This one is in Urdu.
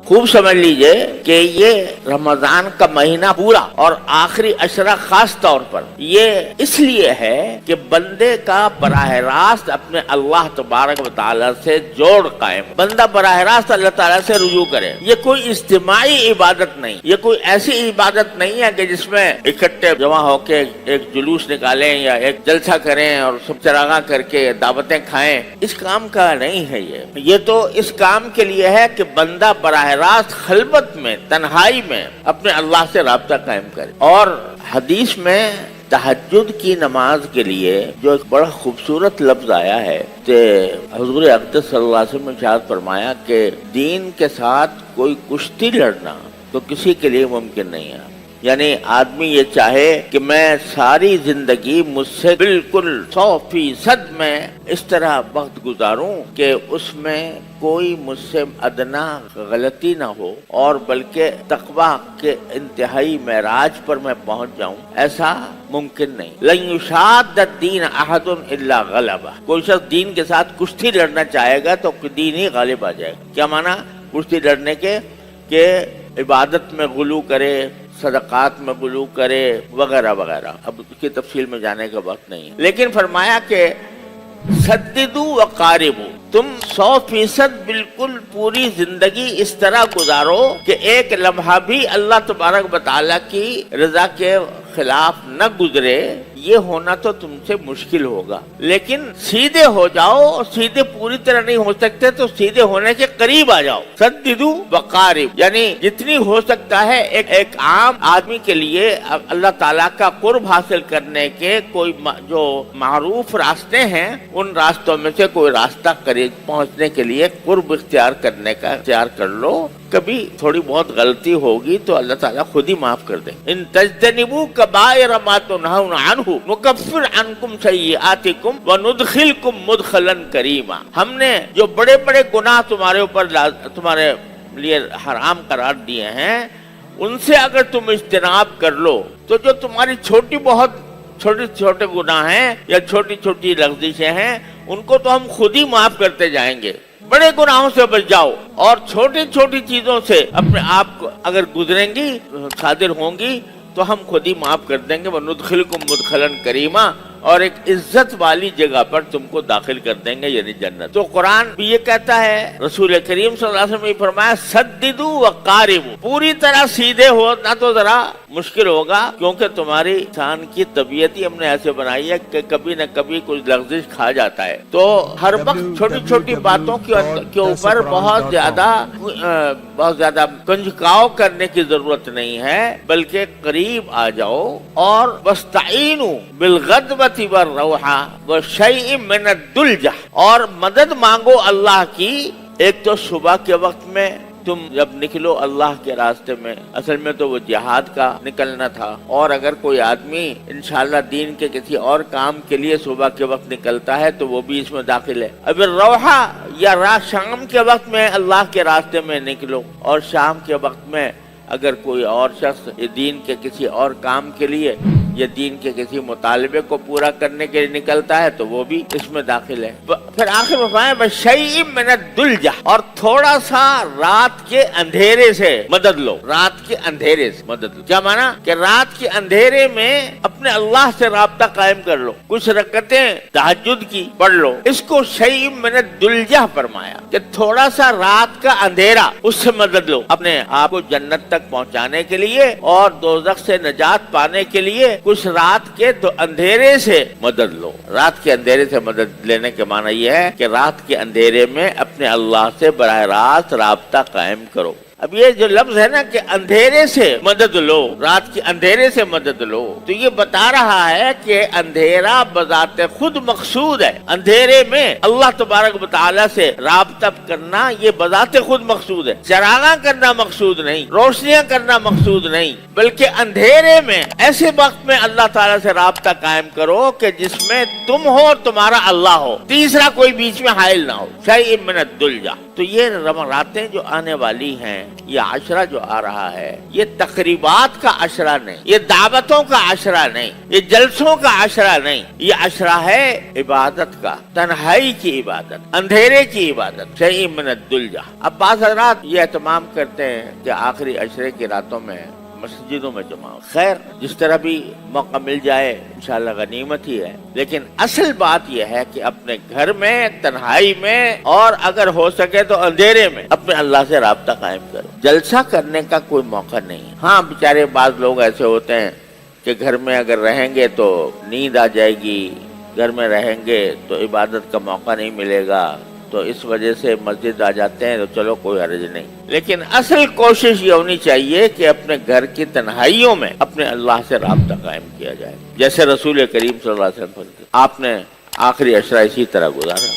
خوب سمجھ لیجئے کہ یہ رمضان کا مہینہ پورا اور آخری عشرہ خاص طور پر یہ اس لیے ہے کہ بندے کا براہ راست اپنے اللہ تبارک و تعالیٰ سے جوڑ قائم، بندہ براہ راست اللہ تعالیٰ سے رجوع کرے۔ یہ کوئی اجتماعی عبادت نہیں، یہ کوئی ایسی عبادت نہیں ہے کہ جس میں اکٹھے جمع ہو کے ایک جلوس نکالیں یا ایک جلسہ کریں اور سب چراغاں کر کے دعوتیں کھائیں۔ اس کام کا نہیں ہے یہ تو اس کام کے لیے ہے کہ بندہ براہ راست خلوت میں، تنہائی میں اپنے اللہ سے رابطہ قائم کرے۔ اور حدیث میں تہجد کی نماز کے لیے جو ایک بڑا خوبصورت لفظ آیا ہے کہ حضور اقدس صلی اللہ علیہ وسلم نے ارشاد فرمایا کہ دین کے ساتھ کوئی کشتی لڑنا تو کسی کے لیے ممکن نہیں ہے۔ یعنی آدمی یہ چاہے کہ میں ساری زندگی مجھ سے بالکل 100% میں اس طرح وقت گزاروں کہ اس میں کوئی مجھ سے ادنا غلطی نہ ہو اور بلکہ تقوی کے انتہائی معراج پر میں پہنچ جاؤں، ایسا ممکن نہیں۔ لن یشاد الدین احد الا غلبہ، کوئی شخص دین کے ساتھ کشتی لڑنا چاہے گا تو دین ہی غالب آ جائے گا۔ کیا معنی کشتی لڑنے کے؟ کہ عبادت میں غلو کرے، صدقات میں غلو کرے وغیرہ وغیرہ، اب اس کی تفصیل میں جانے کا وقت نہیں ہے۔ لیکن فرمایا کہ سددو وقاربو، تم 100% بالکل پوری زندگی اس طرح گزارو کہ ایک لمحہ بھی اللہ تبارک و تعالیٰ کی رضا کے خلاف نہ گزرے۔ یہ ہونا تو تم سے مشکل ہوگا، لیکن سیدھے ہو جاؤ۔ سیدھے پوری طرح نہیں ہو سکتے تو سیدھے ہونے کے قریب آ جاؤ۔ سددو وقارب، یعنی جتنی ہو سکتا ہے ایک عام آدمی کے لیے اللہ تعالیٰ کا قرب حاصل کرنے کے کوئی جو معروف راستے ہیں، ان راستوں میں سے کوئی راستہ قریب پہنچنے کے لیے قرب اختیار کرنے کا اختیار کر لو۔ کبھی تھوڑی بہت غلطی ہوگی تو اللہ تعالیٰ خود ہی معاف کر دیں۔ ان تجتنبوا کبائر ما تنہون عنہ نکفر عنکم سیئاتکم وندخلکم مدخلا کریما، ہم نے جو بڑے بڑے گناہ تمہارے لیے حرام قرار دیے ہیں ان سے اگر تم اجتناب کر لو تو جو تمہاری چھوٹے گناہ ہیں یا چھوٹی چھوٹی لغزشیں ہیں ان کو تو ہم خود ہی معاف کرتے جائیں گے۔ بڑے گناہوں سے بچ جاؤ اور چھوٹی چھوٹی چیزوں سے اپنے آپ کو اگر گزریں گی، صادر ہوں گی تو ہم خود ہی معاف کر دیں گے۔ وَنُدْخِلْكُمْ مُدْخَلًا كَرِيمًا، اور ایک عزت والی جگہ پر تم کو داخل کر دیں گے، یعنی جنت۔ تو قرآن بھی یہ کہتا ہے، رسول کریم صلی اللہ علیہ وسلم نے فرمایا سددو وقاربو، پوری طرح سیدھے ہونا تو ذرا مشکل ہوگا، کیونکہ تمہاری انسان کی طبیعت ہی ہم نے ایسے بنائی ہے کہ کبھی نہ کبھی کچھ لغزش کھا جاتا ہے۔ تو ہر وقت چھوٹی چھوٹی باتوں کے اوپر بہت زیادہ کنجکاؤ کرنے کی ضرورت نہیں ہے، بلکہ قریب آ جاؤ اور وَاسْتَعِينُوا بِالْغَدْوَةِ وَالرَّوْحَةِ وَشَيْءٍ مِّنَ الدُّلْجَةِ، اور مدد مانگو اللہ کی۔ ایک تو صبح کے وقت میں تم جب نکلو اللہ کے راستے میں، اصل میں تو وہ جہاد کا نکلنا تھا، اور اگر کوئی آدمی انشاءاللہ دین کے کسی اور کام کے لیے صبح کے وقت نکلتا ہے تو وہ بھی اس میں داخل ہے۔ اب روحا یا رات شام کے وقت میں اللہ کے راستے میں نکلو، اور شام کے وقت میں اگر کوئی اور شخص دین کے کسی اور کام کے لیے یا دین کے کسی مطالبے کو پورا کرنے کے لیے نکلتا ہے تو وہ بھی اس میں داخل ہے۔ پھر آخر میں فرمایا بشیء من الدلجہ، اور تھوڑا سا رات کے اندھیرے سے مدد لو۔ رات کے اندھیرے سے مدد لو، کیا معنی کہ رات کے اندھیرے میں اپنے اللہ سے رابطہ قائم کر لو، کچھ رکعتیں تہجد کی پڑھ لو۔ اس کو شیء من الدلجہ فرمایا کہ تھوڑا سا رات کا اندھیرا، اس سے مدد لو اپنے آپ کو جنت تک پہنچانے کے لیے اور دوزخ سے نجات پانے کے لیے۔ کچھ رات کے تو اندھیرے سے مدد لو۔ رات کے اندھیرے سے مدد لینے کے معنی یہ ہے کہ رات کے اندھیرے میں اپنے اللہ سے براہ راست رابطہ قائم کرو۔ اب یہ جو لفظ ہے نا کہ اندھیرے سے مدد لو، رات کے اندھیرے سے مدد لو، تو یہ بتا رہا ہے کہ اندھیرا بذات خود مقصود ہے۔ اندھیرے میں اللہ تبارک و تعالیٰ سے رابطہ کرنا یہ بذات خود مقصود ہے۔ چراغاں کرنا مقصود نہیں، روشنیاں کرنا مقصود نہیں، بلکہ اندھیرے میں ایسے وقت میں اللہ تعالیٰ سے رابطہ قائم کرو کہ جس میں تم ہو اور تمہارا اللہ ہو، تیسرا کوئی بیچ میں حائل نہ ہو۔ شیء من الدلجہ۔ تو یہ راتیں جو آنے والی ہیں یہ عشرہ جو آ رہا ہے یہ تقریبات کا عشرہ نہیں، یہ دعوتوں کا عشرہ نہیں، یہ جلسوں کا عشرہ نہیں، یہ عشرہ ہے عبادت کا، تنہائی کی عبادت، اندھیرے کی عبادت، شیء من الدلجہ۔ اب بعض حضرات یہ اہتمام کرتے ہیں کہ آخری عشرے کی راتوں میں مسجدوں میں جمع ہو، خیر جس طرح بھی موقع مل جائے انشاءاللہ غنیمت ہی ہے، لیکن اصل بات یہ ہے کہ اپنے گھر میں تنہائی میں اور اگر ہو سکے تو اندھیرے میں اپنے اللہ سے رابطہ قائم کرو۔ جلسہ کرنے کا کوئی موقع نہیں ہے۔ ہاں بیچارے بعض لوگ ایسے ہوتے ہیں کہ گھر میں اگر رہیں گے تو نیند آ جائے گی، گھر میں رہیں گے تو عبادت کا موقع نہیں ملے گا، تو اس وجہ سے مسجد آ جاتے ہیں، تو چلو کوئی حرج نہیں، لیکن اصل کوشش یہ ہونی چاہیے کہ اپنے گھر کی تنہائیوں میں اپنے اللہ سے رابطہ قائم کیا جائے، جیسے رسول کریم صلی اللہ علیہ وسلم آپ نے آخری عشرہ اسی طرح گزارا۔